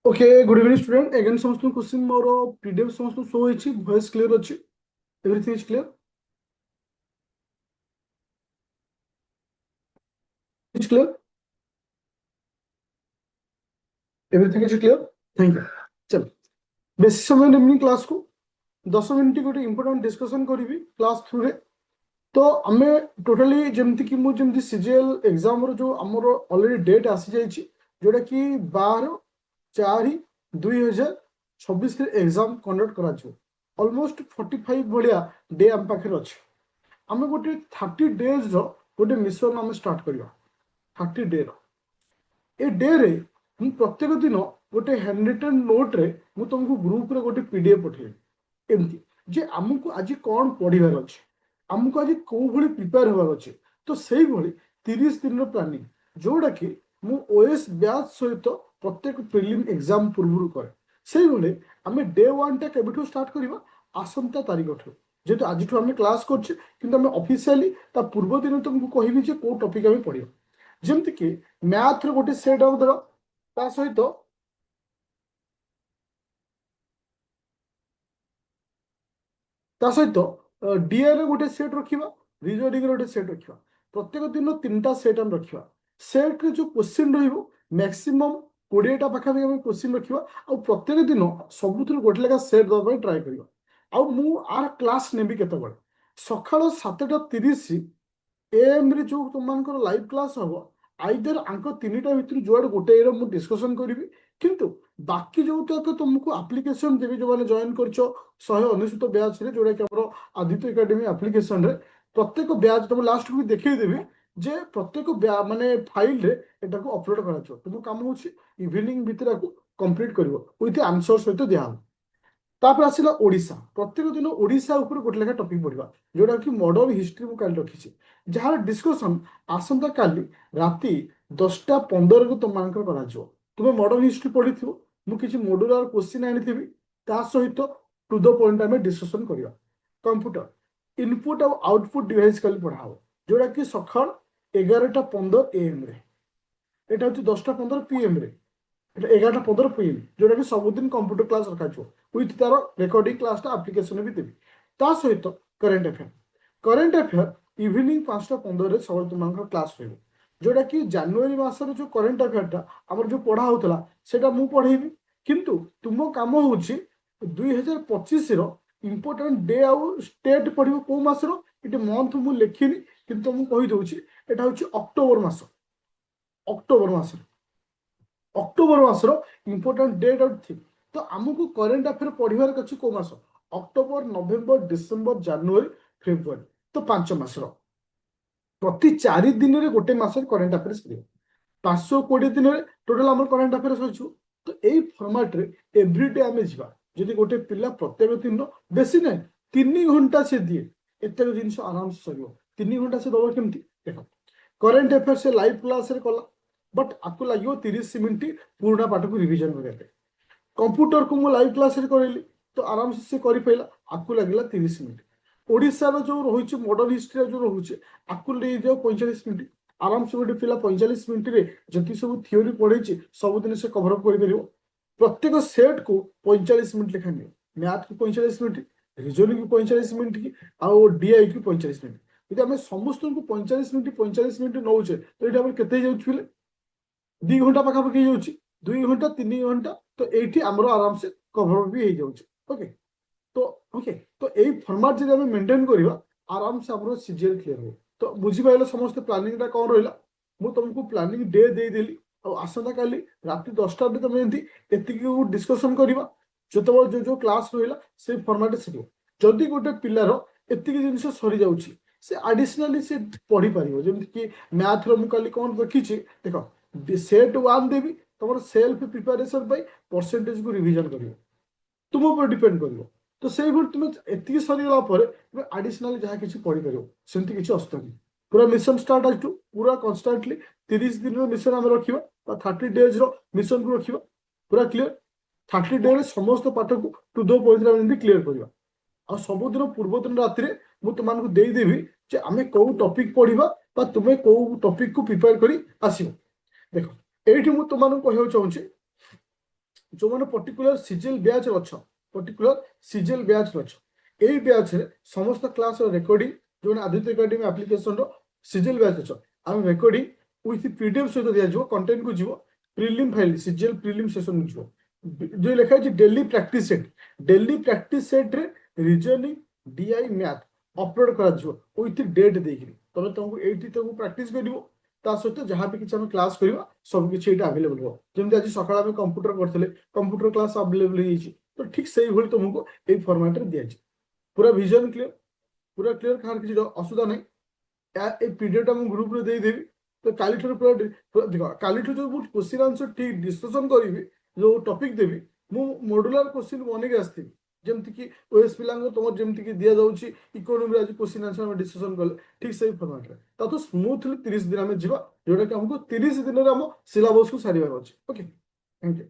Okay good evening student again समस्त question मोर PDF समस्त show होइछि voice clear अछि everything is clear is clear everything is clear thank you चल बेसी समय नेमनी class को 10 मिनिट गोटे इंपोर्टेंट डिस्कशन करिवि क्लास थ्रू रे तो आमे टोटली जेमति कि मु जेमति सीजीएल एग्जाम रो जो हमर ऑलरेडी डेट आसी जाइछि जोटा कि 12/4/2026 रे एग्जाम कंडक्ट करा छ ऑलमोस्ट 45 भलिया डे हम पाखे अछि आमे गोटे 30 डेज रो गोटे मिशन आमे स्टार्ट करिया 30 डे रो ए डे रे मु प्रत्येक दिन गोटे हैंड रिटन नोट रे मु तुमको ग्रुप रे गोटे पीडीएफ पठेबी एमती जे हमको आज कौन पढ़िबार अछि हमको आज को भली प्रिपेयर होबार अछि तो सेही भली 30 दिन रो प्लानिंग जोडा कि मु ओएस बैच सहित प्रत्येक प्रीलिम एग्जाम पूर्व करे सेही भली हमें डे 1 टा केबेठो स्टार्ट करिबा आसंता तारिख ठो जेतो आज ठो हमें क्लास करछ किंतु हमें ऑफिशियली ता पूर्व दिन तुमको कहबी जे को टॉपिक हमें पढ़ियो जेमति कि मैथ रो गोटे सेट ऑफ दरो ता सहित ता सहित डीआर गोटे सेट रखिबा रीजनिंग गोटे सेट रखिबा प्रत्येक दिन तीनटा सेट हम रखिबा सेट रे जो क्वेश्चन रहिबो मैक्सिमम 20 टा पाखा हम क्वेश्चन रखिबा आ प्रत्येक दिन सबुथुर गोटे लेखा सेट दबा ट्राई करिबा आ मु आर क्लास नेबी केतबळे सकाळ 7:30 एएम रे जो तुमମାନଙ୍କର ଲାଇଭ କ୍ଲାସ୍ ହବ ଆଇଦର ଆଙ୍କ ତିନିଟା ଭିତରୁ ଯୁଆଡେ ଗୋଟେ ଏର ମୁଁ ଡିସ୍କସନ କରିବି କିନ୍ତୁ ବାକି ଯୋଉତକ ତୁମକୁ ଆପ୍ଲିକେସନ ଦେବି ଯୋଉମାନେ ଜଏନ୍ କରିଛ 199 ବ୍ୟାଚ୍ ରେ ଯୋଉଟା କି ଆମର ଆଦିତ୍ୟ ଏକାଡେମୀ ଆପ୍ଲିକେସନ ରେ ପ୍ରତ୍ୟେକ ବ୍ୟାଚ୍ ତମ ଲାଷ୍ଟକୁ ବି ଦେଖେଇଦେବି ଯେ ପ୍ରତ୍ୟେକ ମାନେ ଫାଇଲ ରେ ଏଟାକୁ ଅପଲୋଡ କରାଯିବ ତୁମ କାମ ହଉଛି ଇଭିନିଂ ଭିତରେ ଆକୁ କମ୍ପ୍ଲିଟ କରିବ ୱିଥ ଆନ୍ସର ସହିତ ଦିଆହବ तापर आसला ओडिशा प्रत्येक दिन ओडिशा ऊपर गोटे लेखा टॉपिक पढ़ा जोटा कि मॉडर्न हिस्ट्री मु काली रखी जार डिस्कशन आसंता काली राति 10:15 को तुम मानकर करा जो तुम मॉडर्न हिस्ट्री पढ़ी थो मु किछि मॉड्यूलर क्वेश्चन आनिथिबी ता सहित टू द पॉइंट हमें डिस्कशन करिया कंप्यूटर इनपुट और आउटपुट डिवाइस काली पढ़ा हो जोटा कि सकाळ 11:15 एएम रे एटा होछि 10:15 पीएम रे 11:15 पीएम जोटा कि सबुदिन कंप्यूटर क्लास रखा विथ तार रेकर्डिंग क्लास आप्लिकेशन भी देवी ता सहित करेन्ट अफेयर इवनिंग 5:15 सब तुम क्लास रही जोटा कि जनवरी मासर जो करेन्ट अफेयर आम जो पढ़ा होता से पढ़ेबी किंतु तुम कम हो 2025 इंपोर्टेंट डे आउ स्टेट पढ़ो कौ मसर ये मंथ मुझे लिखिनी कि तुमको कहीदे यहाँ हूँ अक्टोबर मास अक्टोबर मासर इंपोर्टेंट डेट आउट थी तो आमको करेन्ट अफेयर पढ़ार अच्छे कौ मास अक्टोबर नवेम्बर डिसेम्बर जनवरी फेब्रुआरी तो 5 मासर प्रति 4 दिन में गोटे मास करेन्ट अफेयर सर 520 दिन में टोटाल आम करेन्ट अफेयर सर तो यही फर्माट रे एवरीडे आम जा जदि गोटे पिला प्रत्येक दिन बेसी ना 3 घंटा से दिए एत जिन आराम से सर 3 घंटा से दबा केमती देख करेन्ट अफेयर से लाइव क्लास कला बट आपको लगे 30 मिनिट पुराना पाठ को रिविजन करने कंप्यूटर को मु लाइव क्लास करली तो आराम से कर पाला आपको लगला 30 मिनिट ओडिशार जो रही मॉडर्न हिस्ट्री जो रोचे आपको ले जाओ 45 मिनिट आराम से गोटे पिला 45 मिनिट रे जति सब थियोरी पढ़े सबुदिन से कभर अप कर प्रत्येक सेट को 45 मिनिट लेखा नि मैथ को 45 मिनिट रिजनिंग को 45 मिनिट की आउ डीआई को 45 मिनिट यदि आम समस्त को 45 मिनिट नौचे तो ये केते जाउछ 2 घंटा पाखापाखि हो 2 घंटा 3 घंटा तो ये आराम से कभर भी हो जाए ओके तो यही फॉर्मेट जब आम मेंटेन करवा आराम से आम सीजीएल क्लियर हो तो बुझीपारे समस्त प्लानिंग कौन रहा मुझे तुमको प्लानिंग डे देदेली आसंता काली राति 10टा तुम एमती डिस्कसन करवा जो जो जो क्लास रहा से फॉर्मेट शिख जदि गोटे पिलार एतिक जिन सरी जाऊँगी से आडिशनाली से पढ़ी पार जमी कि मैथ रो कौन रखी देख सेट 1 देवी तुम सेल्फ प्रिपरेशन परसेंटेज को रिविजन कर तुम ऊपर डिपेंड कर तो से तुम एति सरीगला तुम आडिशनाली जहाँ किसी पढ़ी पार सेमती किसी असुविधा नहीं पूरा मिशन स्टार्ट आज पूरा कन्स्टांटली 30 दिन मिशन आम रखा 30 डेज मिशन को रखा पूरा क्लीयर 30 डे समस्त पाठ को टू द पॉइंट क्लीयर करवा आ सबुदिन पूर्व दिन राति मुझे तुमको देदेवी जे आम कौ टॉपिक पढ़ा तुम्हें कौ टॉपिक को प्रिपेयर कर आसो देख ये तुमको कहना चाहूँगी जो मैंने पर्टिकुलर सीजीएल बैच अच्छ पर्टिकुलर सीजीएल बैच अच्छ यही बैच रे समस्त क्लास रिकॉर्डिंग जो आदित्य एकेडमी एप्लिकेशन रो सीजीएल बैच अच्छ आम रिकॉर्डिंग विथ पीडीएफ सहित दिया जो कंटेंट को जीवो prelim file CGL prelim session जीवो जो लिखा है डेली प्रैक्टिस सेट रे रीजनिंग डीआई मैथ अपलोड करा जीवो विथ डेट देकरी तबे तुमको एठी तुमको प्रैक्टिस करिवो ता सहित जहाँ भी किसी आम क्लास करवा सब किसी ये आवेलेबल हो जमी आज सकाल आम कंप्यूटर करते कंप्यूटर क्लास आवेलेबल तो ठीक से ही तुमको ये फॉर्मेट रे दिया पूरा विजन क्लियर पूरा क्लियर कहार किसी असुविधा नहीं पीडीएफ मुझे ग्रुप रे दे देवी तो काली पूरा देख काली जो क्वेश्चन आंसर ठीक डिस्कसन करी जो टॉपिक देवी मु मॉड्यूलर क्वेश्चन बनके आसती जमती कि ओएस पिला तुम जमती कि दि जाऊँगी इकोनोमी आज क्वेश्चन आंसर डिस्कसन कले ठीक से फॉर्मेट रे तो स्मूथली 30 दिन आम जा जोटा कि हमको 30 दिन में आम सिलेबस को सारे अच्छे ओके थैंक यू।